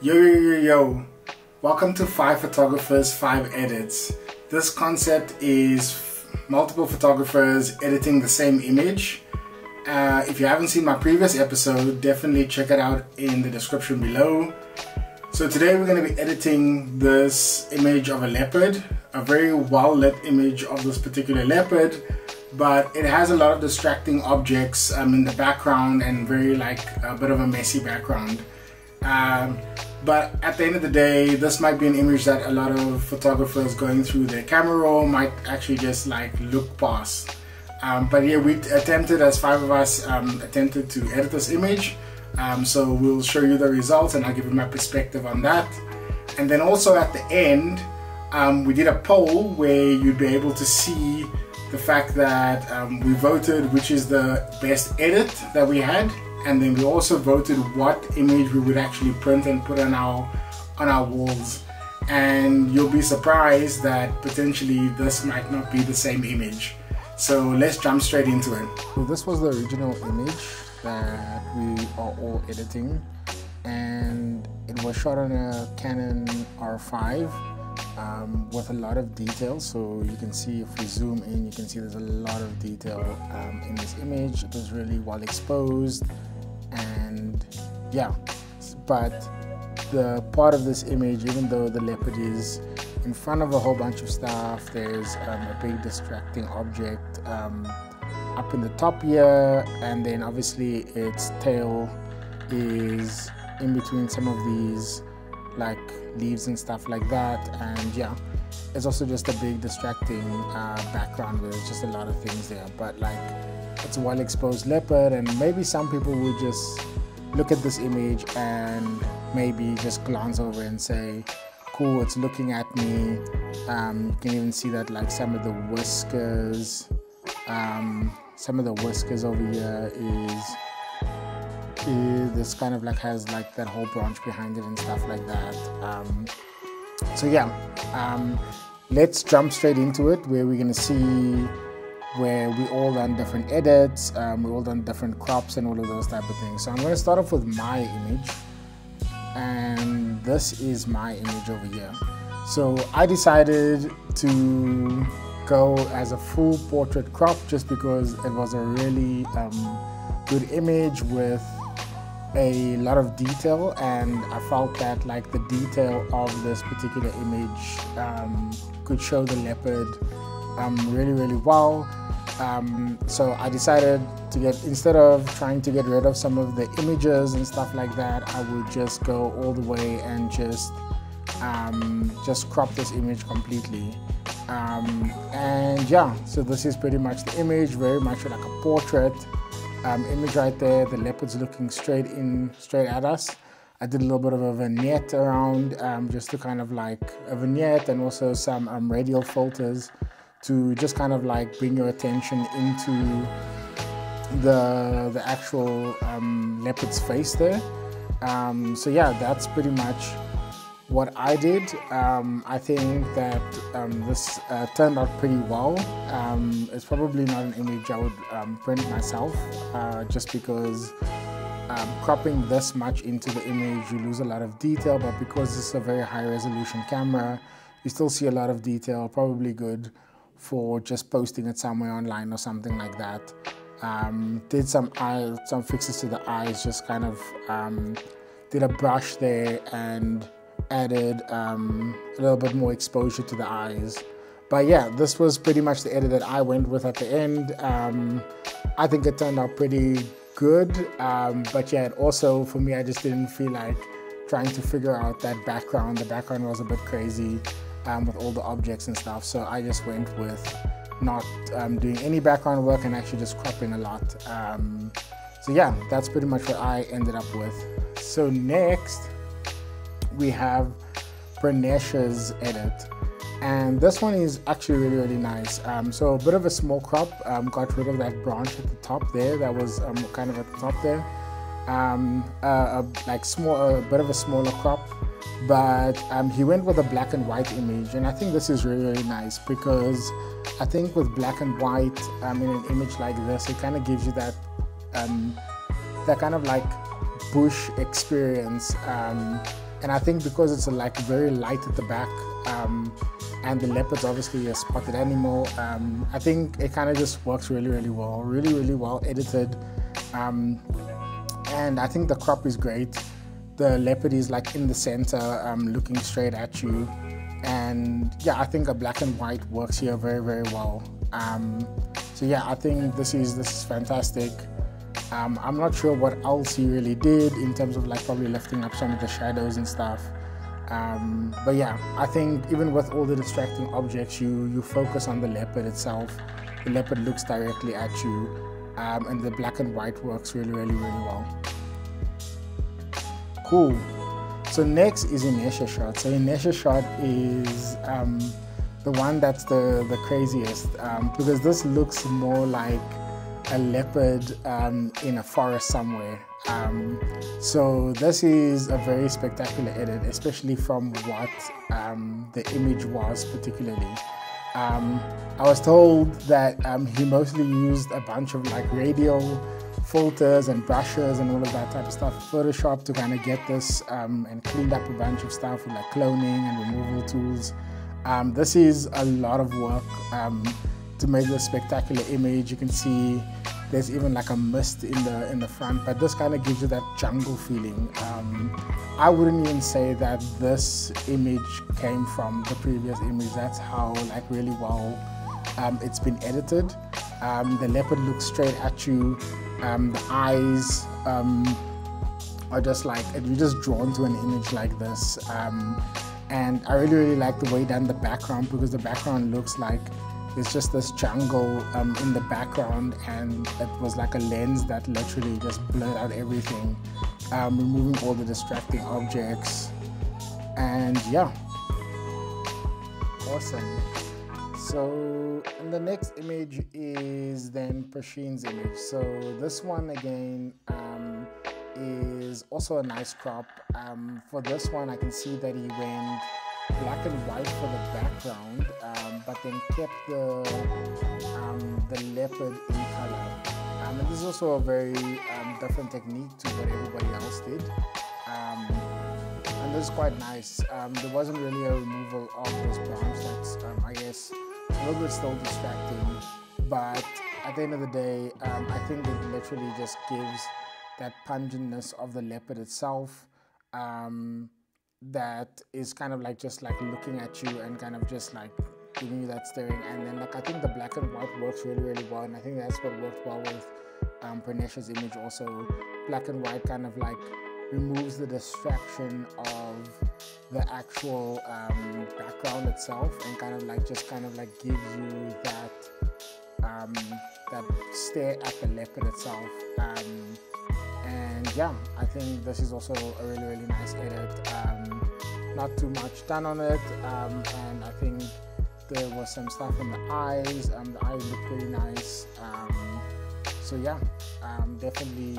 Yo, welcome to 5 Photographers, 5 Edits. This concept is multiple photographers editing the same image. If you haven't seen my previous episode, definitely check it out in the description below. So today we're going to be editing this image of a leopard, a very well lit image of this particular leopard, but it has a lot of distracting objects in the background and very a bit of a messy background. But at the end of the day, this might be an image that a lot of photographers going through their camera roll might actually just look past. But yeah, we attempted, as 5 of us attempted to edit this image. So we'll show you the results and I'll give you my perspective on that. And then also at the end, we did a poll where you'd be able to see the fact that we voted which is the best edit that we had. And then we also voted what image we would actually print and put on our walls. And you'll be surprised that potentially this might not be the same image. So let's jump straight into it. So this was the original image that we are all editing, and it was shot on a Canon R5 with a lot of detail. So you can see, if we zoom in, you can see there's a lot of detail in this image. It was really well exposed. And yeah, but the part of this image, even though the leopard is in front of a whole bunch of stuff, there's a big distracting object up in the top here, and then obviously its tail is in between some of these leaves and stuff like that. And yeah, it's also just a big distracting background where there's just a lot of things there, but it's a well exposed leopard, and maybe some people would just look at this image and maybe just glance over and say, cool, it's looking at me. You can even see that some of the whiskers over here is this kind of has that whole branch behind it and stuff like that. So yeah, let's jump straight into it, where we're gonna see where we all done different edits, we all done different crops and all of those type of things. So I'm going to start off with my image, and this is my image over here. So I decided to go as a full portrait crop just because it was a really good image with a lot of detail, and I felt that the detail of this particular image could show the leopard really well. So I decided to instead of trying to get rid of some of the images and stuff like that, I would just go all the way and just crop this image completely. And yeah, so this is pretty much the image, very much like a portrait image right there. The leopard's looking straight at us. I did a little bit of a vignette around, just to kind of a vignette, and also some radial filters to just kind of bring your attention into the actual leopard's face there. So yeah, that's pretty much what I did. I think that this turned out pretty well. It's probably not an image I would print myself, just because cropping this much into the image, you lose a lot of detail, but because it's a very high resolution camera, you still see a lot of detail, probably good for just posting it somewhere online or something like that. Did some fixes to the eyes, just kind of did a brush there and added a little bit more exposure to the eyes. But yeah, this was pretty much the edit that I went with at the end. I think it turned out pretty good, but yeah, also for me, I just didn't feel like trying to figure out that background. The background was a bit crazy with all the objects and stuff, so I just went with not doing any background work and actually just cropping a lot. So yeah, that's pretty much what I ended up with. So next we have Pranesh's edit, and this one is actually really nice. So a bit of a small crop, got rid of that branch at the top there that was kind of at the top there. A bit of a smaller crop, but he went with a black and white image, and I think this is really nice, because I think with black and white in an image like this, it kind of gives you that kind of bush experience And I think because it's like very light at the back, and the leopard's obviously a spotted animal, I think it kind of just works really well, really well edited. And I think the crop is great. The leopard is like in the center, looking straight at you. And yeah, I think a black and white works here very well. So yeah, I think this is fantastic. I'm not sure what else he really did in terms of like probably lifting up some of the shadows and stuff. But yeah, I think even with all the distracting objects, you focus on the leopard itself. The leopard looks directly at you, and the black and white works really well. Cool. So next is inertia shot. So inertia shot is the one that's the craziest, because this looks more like a leopard in a forest somewhere. So this is a very spectacular edit, especially from what the image was particularly. I was told that he mostly used a bunch of like radial filters and brushes and all of that type of stuff, Photoshop, to kind of get this, and cleaned up a bunch of stuff with like cloning and removal tools. This is a lot of work to make this spectacular image. You can see there's even like a mist in the front, but this kind of gives you that jungle feeling. I wouldn't even say that this image came from the previous image. That's how like really well it's been edited. The leopard looks straight at you. The eyes are just like, you're just drawn to an image like this. And I really like the way done the background, because the background looks like it's just this jungle in the background, and it was like a lens that literally just blurred out everything, removing all the distracting objects. And yeah, awesome. So, and the next image is then Prasheen's image. So this one again is also a nice crop. For this one, I can see that he went black and white for the background, but then kept the leopard in color. And this is also a very different technique to what everybody else did. And this is quite nice. There wasn't really a removal of this branch that's, I guess, a little bit still distracting, but at the end of the day, I think it literally just gives that pungentness of the leopard itself, that is kind of like just like looking at you and kind of just like giving you that staring. And then like I think the black and white works really well, and I think that's what worked well with Pranesha's image also. Black and white kind of like removes the distraction of the actual background itself, and kind of like just kind of like gives you that that stare at the leopard itself. And yeah, I think this is also a really nice edit. Not too much done on it, and I think there was some stuff in the eyes. The eyes look pretty nice. So yeah, definitely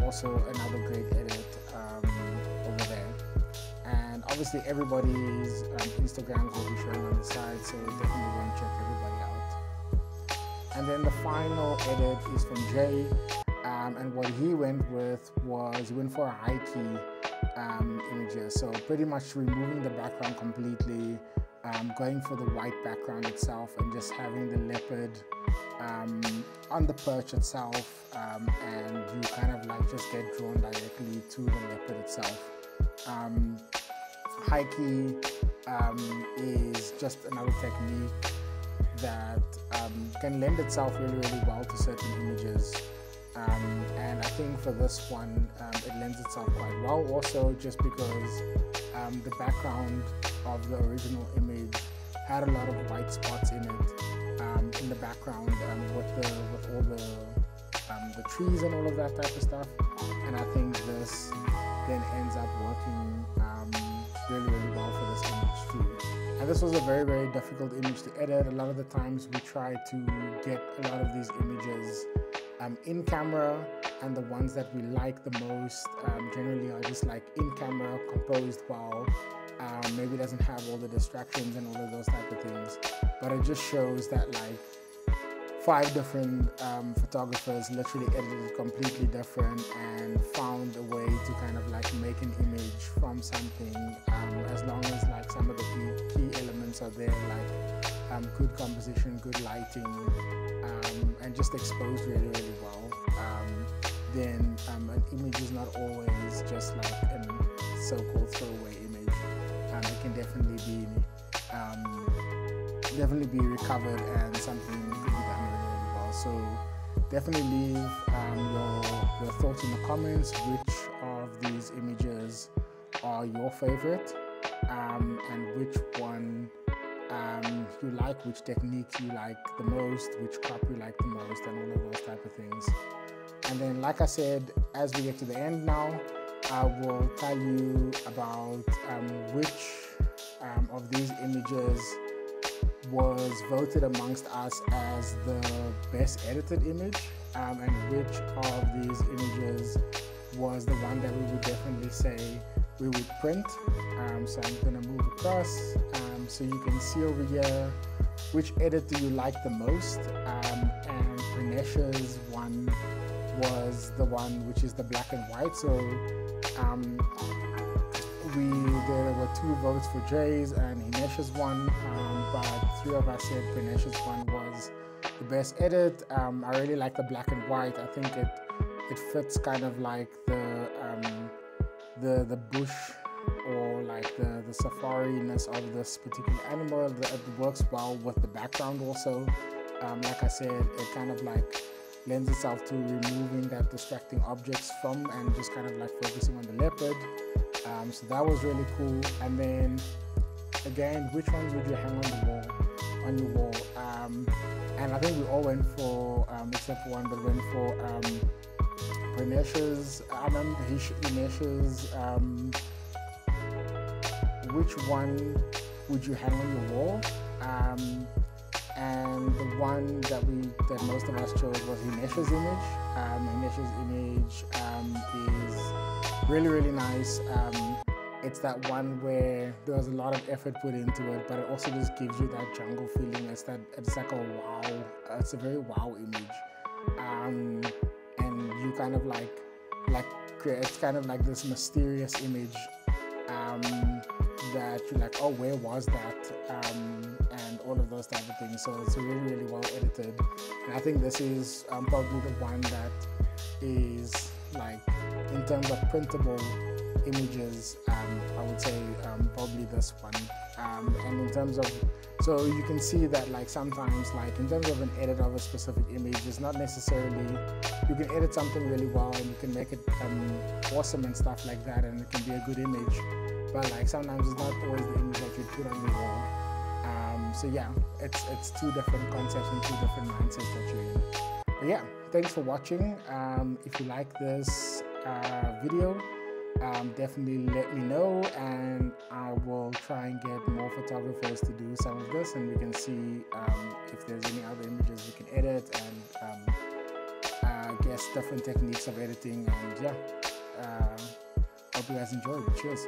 also another great edit over there. And obviously everybody's Instagrams will be shown on the side, so definitely want to check everybody out. And then the final edit is from Jay, and what he went with was he went for a high key images, so pretty much removing the background completely, going for the white background itself, and just having the leopard on the perch itself, and you kind of like just get drawn directly to the leopard itself. High key is just another technique that can lend itself really well to certain images. And I think for this one, it lends itself quite well also, just because the background of the original image had a lot of white spots in it, in the background, with all the trees and all of that type of stuff. And I think this then ends up working really well for this image too. And this was a very difficult image to edit. A lot of the times we try to get a lot of these images in camera, and the ones that we like the most generally are just like in camera, composed well, maybe doesn't have all the distractions and all of those type of things. But it just shows that like 5 different photographers literally edited it completely different and found a way to kind of like make an image from something, as long as like some of the key elements are there, like good composition, good lighting, and just exposed really, really well. Then an image is not always just like a so-called throwaway image. It can definitely be recovered and something could be done really, really well. So definitely leave your thoughts in the comments. Which of these images are your favorite, and which one you like, which technique you like the most, which crop you like the most, and all of those type of things. And then, like I said, as we get to the end now, I will tell you about which of these images was voted amongst us as the best edited image, and which of these images was the one that we would definitely say we would print. So I'm going to move across so you can see over here which edit do you like the most, and Pranesh's one was the one which is the black and white. So there were 2 votes for Jay's and Hinesh's one, but 3 of us said Pranesh's one was the best edit. I really like the black and white. I think it fits kind of like the bush, or like the safari-ness of this particular animal. It works well with the background also. Like I said, it kind of like lends itself to removing that distracting objects from, and just kind of like focusing on the leopard. So that was really cool. And then again, which ones would you hang on your wall? And I think we all went for, except for one, but went for Pranesh's, Hinesh's, which one would you hang on your wall? And the one that most of us chose was Hinesh's image. Hinesh's image is really, really nice. It's that one where there was a lot of effort put into it, but it also just gives you that jungle feeling. It's like a wow. It's a very wow image, and you kind of like it's kind of like this mysterious image that you're like, oh, where was that? And all of those type of things. So it's really, really well edited, and I think this is probably the one that is like, in terms of printable images, I would say probably this one. And in terms of, so you can see that like sometimes, like in terms of an edit of a specific image, it's not necessarily, you can edit something really well and you can make it awesome and stuff like that, and it can be a good image, but like sometimes it's not always the image that you put on your wall. So yeah, it's 2 different concepts and 2 different mindsets that you're in. But yeah, thanks for watching. If you like this video, definitely let me know, and I will try and get more photographers to do some of this, and we can see if there's any other images we can edit, and guess different techniques of editing. And yeah, hope you guys enjoyed. Cheers.